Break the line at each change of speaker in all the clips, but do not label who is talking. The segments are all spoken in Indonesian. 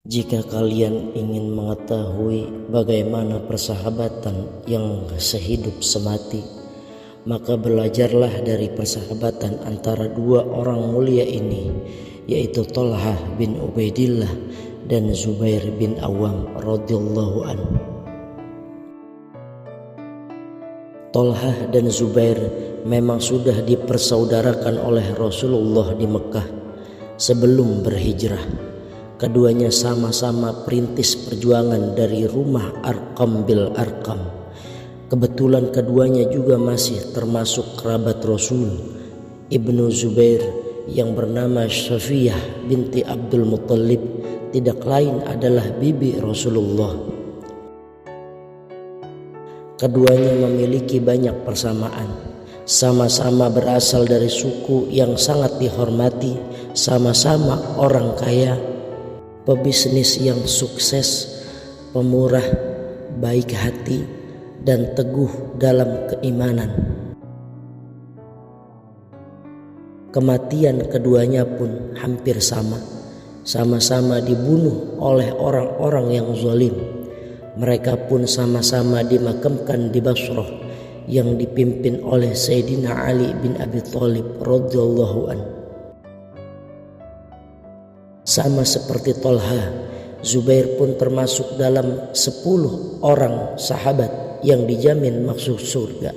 Jika kalian ingin mengetahui bagaimana persahabatan yang sehidup semati, maka belajarlah dari persahabatan antara dua orang mulia ini, yaitu Thalhah bin Ubaidillah dan Zubair bin Awam radhiyallahu anhu. Thalhah dan Zubair memang sudah dipersaudarakan oleh Rasulullah di Mekah sebelum berhijrah. Keduanya sama-sama perintis perjuangan dari rumah Arqam bil Arqam. Kebetulan keduanya juga masih termasuk kerabat Rasul. Ibnu Zubair yang bernama Safiyah binti Abdul Muttalib tidak lain adalah bibi Rasulullah. Keduanya memiliki banyak persamaan. Sama-sama berasal dari suku yang sangat dihormati, sama-sama orang kaya, pebisnis yang sukses, pemurah, baik hati, dan teguh dalam keimanan. Kematian keduanya pun hampir sama-sama dibunuh oleh orang-orang yang zalim. Mereka pun sama-sama dimakamkan di Basrah yang dipimpin oleh Sayyidina Ali bin Abi Thalib radhiyallahu anhu. Sama seperti Thalhah, Zubair pun termasuk dalam 10 orang sahabat yang dijamin masuk surga.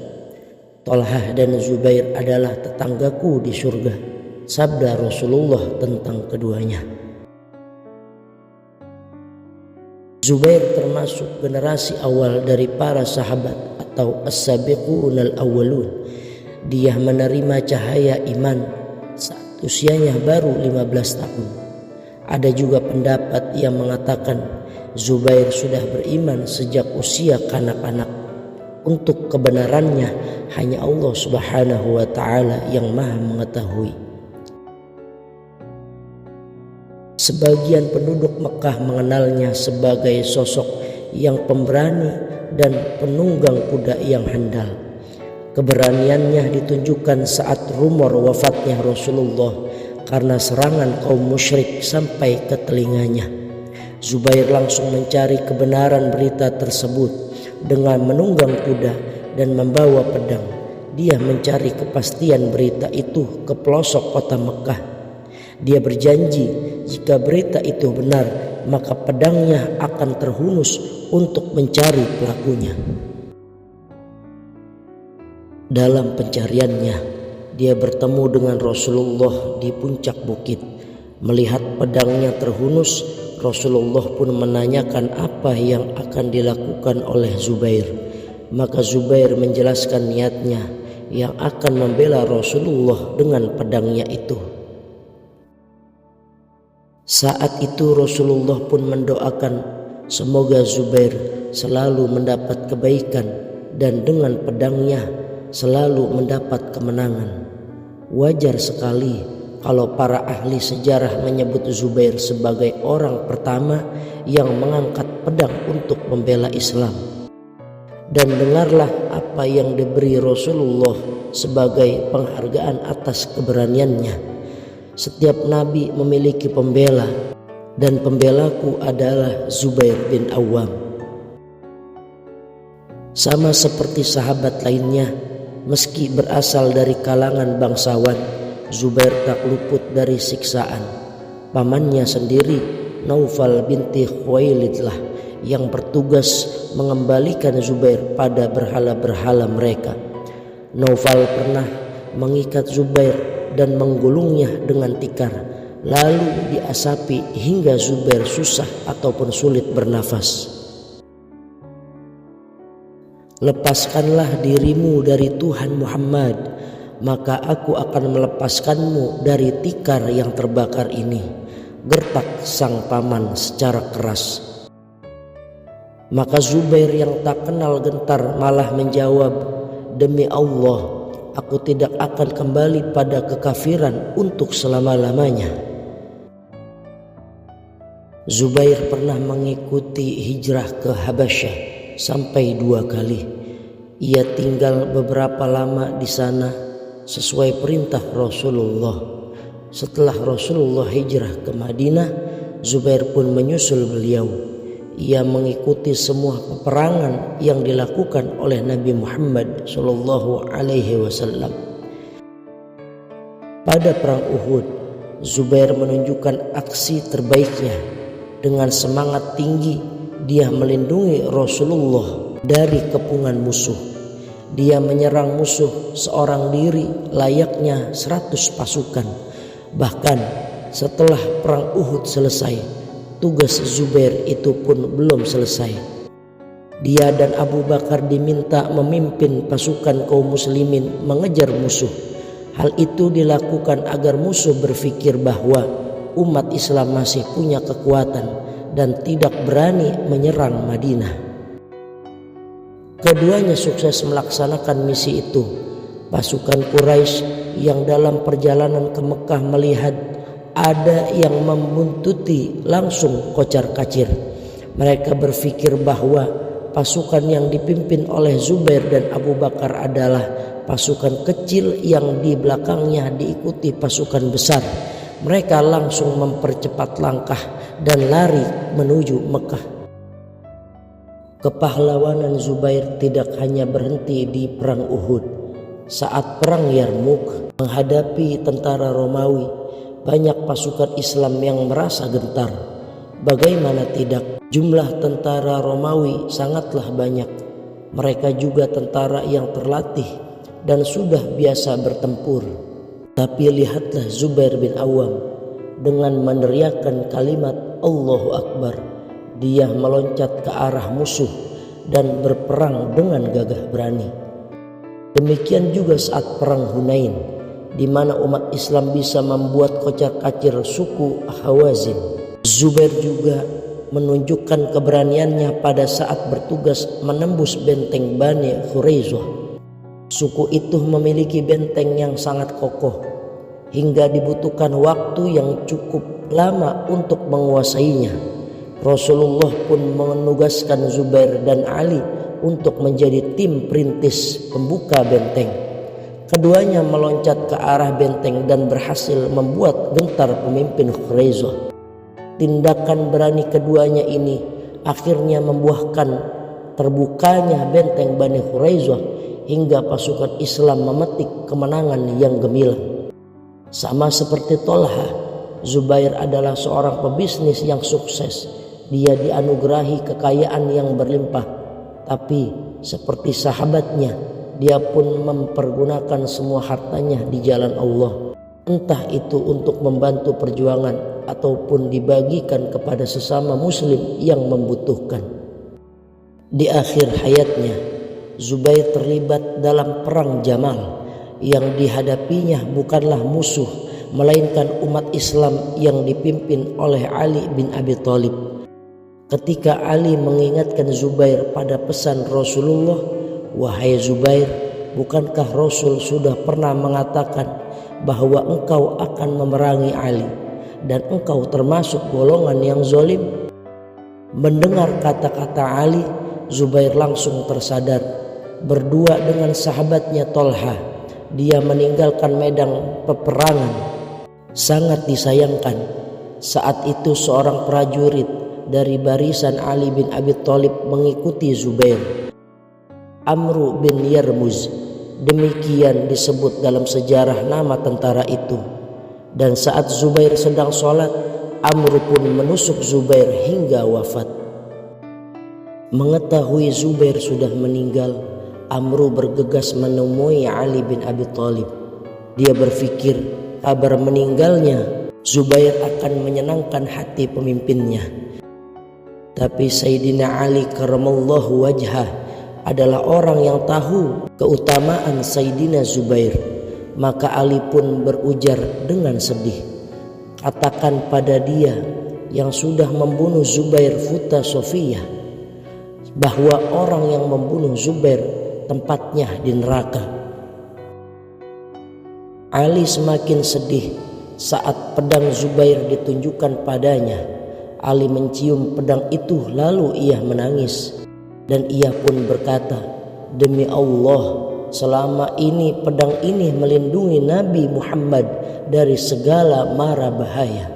Thalhah dan Zubair adalah tetanggaku di surga, sabda Rasulullah tentang keduanya. Zubair termasuk generasi awal dari para sahabat atau as-sabiqunal awwalun. Dia menerima cahaya iman saat usianya baru 15 tahun. Ada juga pendapat yang mengatakan Zubair sudah beriman sejak usia kanak-kanak. Untuk kebenarannya hanya Allah Subhanahu wa ta'ala yang maha mengetahui. Sebagian penduduk Mekah mengenalnya sebagai sosok yang pemberani dan penunggang kuda yang handal. Keberaniannya ditunjukkan saat rumor wafatnya Rasulullah karena serangan kaum musyrik sampai ke telinganya. Zubair langsung mencari kebenaran berita tersebut dengan menunggang kuda dan membawa pedang. Dia mencari kepastian berita itu ke pelosok kota Mekah. Dia berjanji jika berita itu benar, maka pedangnya akan terhunus untuk mencari pelakunya. Dalam pencariannya, dia bertemu dengan Rasulullah di puncak bukit. Melihat pedangnya terhunus, Rasulullah pun menanyakan apa yang akan dilakukan oleh Zubair. Maka Zubair menjelaskan niatnya yang akan membela Rasulullah dengan pedangnya itu. Saat itu Rasulullah pun mendoakan semoga Zubair selalu mendapat kebaikan dan dengan pedangnya selalu mendapat kemenangan. Wajar sekali kalau para ahli sejarah menyebut Zubair sebagai orang pertama yang mengangkat pedang untuk membela Islam. Dan dengarlah apa yang diberi Rasulullah sebagai penghargaan atas keberaniannya. Setiap nabi memiliki pembela, dan pembelaku adalah Zubair bin Awam. Sama seperti sahabat lainnya, meski berasal dari kalangan bangsawan, Zubair tak luput dari siksaan. Pamannya sendiri, Naufal binti Khuwailid lah yang bertugas mengembalikan Zubair pada berhala-berhala mereka. Naufal pernah mengikat Zubair dan menggulungnya dengan tikar, lalu diasapi hingga Zubair susah ataupun sulit bernafas. Lepaskanlah dirimu dari Tuhan Muhammad, maka aku akan melepaskanmu dari tikar yang terbakar ini, gertak sang paman secara keras. Maka Zubair yang tak kenal gentar malah menjawab, demi Allah, aku tidak akan kembali pada kekafiran untuk selama-lamanya. Zubair pernah mengikuti hijrah ke Habasyah sampai 2 kali. Ia tinggal beberapa lama di sana sesuai perintah Rasulullah. Setelah Rasulullah hijrah ke Madinah, Zubair pun menyusul beliau. Ia mengikuti semua peperangan yang dilakukan oleh Nabi Muhammad SAW. Pada perang Uhud, Zubair menunjukkan aksi terbaiknya. Dengan semangat tinggi, dia melindungi Rasulullah dari kepungan musuh. Dia menyerang musuh seorang diri layaknya 100 pasukan. Bahkan setelah perang Uhud selesai, tugas Zubair itu pun belum selesai. Dia dan Abu Bakar diminta memimpin pasukan kaum muslimin mengejar musuh. Hal itu dilakukan agar musuh berpikir bahwa umat Islam masih punya kekuatan dan tidak berani menyerang Madinah. Keduanya sukses melaksanakan misi itu. Pasukan Quraisy yang dalam perjalanan ke Mekah melihat ada yang membuntuti langsung kocar-kacir. Mereka berpikir bahwa pasukan yang dipimpin oleh Zubair dan Abu Bakar adalah pasukan kecil yang di belakangnya diikuti pasukan besar. Mereka langsung mempercepat langkah dan lari menuju Mekah. Kepahlawanan Zubair tidak hanya berhenti di perang Uhud. Saat perang Yarmuk menghadapi tentara Romawi, banyak pasukan Islam yang merasa gentar. Bagaimana tidak, jumlah tentara Romawi sangatlah banyak. Mereka juga tentara yang terlatih dan sudah biasa bertempur. Tapi lihatlah Zubair bin Awam dengan meneriakkan kalimat Allahu Akbar. Dia meloncat ke arah musuh dan berperang dengan gagah berani. Demikian juga saat perang Hunain, di mana umat Islam bisa membuat kocar-kacir suku Hawazin. Zubair juga menunjukkan keberaniannya pada saat bertugas menembus benteng Bani Quraisyah. Suku itu memiliki benteng yang sangat kokoh, hingga dibutuhkan waktu yang cukup lama untuk menguasainya. Rasulullah pun menugaskan Zubair dan Ali untuk menjadi tim perintis pembuka benteng. Keduanya meloncat ke arah benteng dan berhasil membuat gentar pemimpin Quraisyah. Tindakan berani keduanya ini akhirnya membuahkan terbukanya benteng Bani Quraisyah hingga pasukan Islam memetik kemenangan yang gemilang. Sama seperti Tolha, Zubair adalah seorang pebisnis yang sukses. Dia dianugerahi kekayaan yang berlimpah, tapi seperti sahabatnya, dia pun mempergunakan semua hartanya di jalan Allah, entah itu untuk membantu perjuangan ataupun dibagikan kepada sesama muslim yang membutuhkan. Di akhir hayatnya, Zubair terlibat dalam perang Jamal. Yang dihadapinya bukanlah musuh, melainkan umat Islam yang dipimpin oleh Ali bin Abi Thalib. Ketika Ali mengingatkan Zubair pada pesan Rasulullah, "Wahai Zubair, bukankah Rasul sudah pernah mengatakan bahwa engkau akan memerangi Ali dan engkau termasuk golongan yang zalim?" Mendengar kata-kata Ali, Zubair langsung tersadar. Berdua dengan sahabatnya Tolha, dia meninggalkan medan peperangan. Sangat disayangkan, saat itu seorang prajurit dari barisan Ali bin Abi Thalib mengikuti Zubair. Amru bin Yarmuz, demikian disebut dalam sejarah nama tentara itu. Dan saat Zubair sedang sholat, Amru pun menusuk Zubair hingga wafat. Mengetahui Zubair sudah meninggal, Amru bergegas menemui Ali bin Abi Thalib. Dia berpikir kabar meninggalnya Zubair akan menyenangkan hati pemimpinnya. Tapi Sayyidina Ali karramallahu wajhah adalah orang yang tahu keutamaan Sayyidina Zubair. Maka Ali pun berujar dengan sedih, "Katakan pada dia yang sudah membunuh Zubair Futa Sofiyah bahwa orang yang membunuh Zubair tempatnya di neraka." Ali semakin sedih saat pedang Zubair ditunjukkan padanya. Ali mencium pedang itu lalu ia menangis, dan ia pun berkata, "Demi Allah, selama ini pedang ini melindungi Nabi Muhammad dari segala mara bahaya."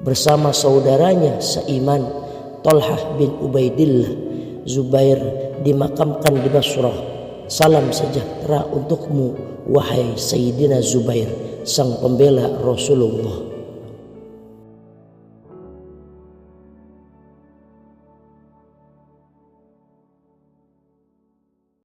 bersama saudaranya seiman Thalhah bin Ubaidillah. Zubair dimakamkan di Basrah. Salam sejahtera untukmu wahai Sayyidina Zubair, sang pembela Rasulullah.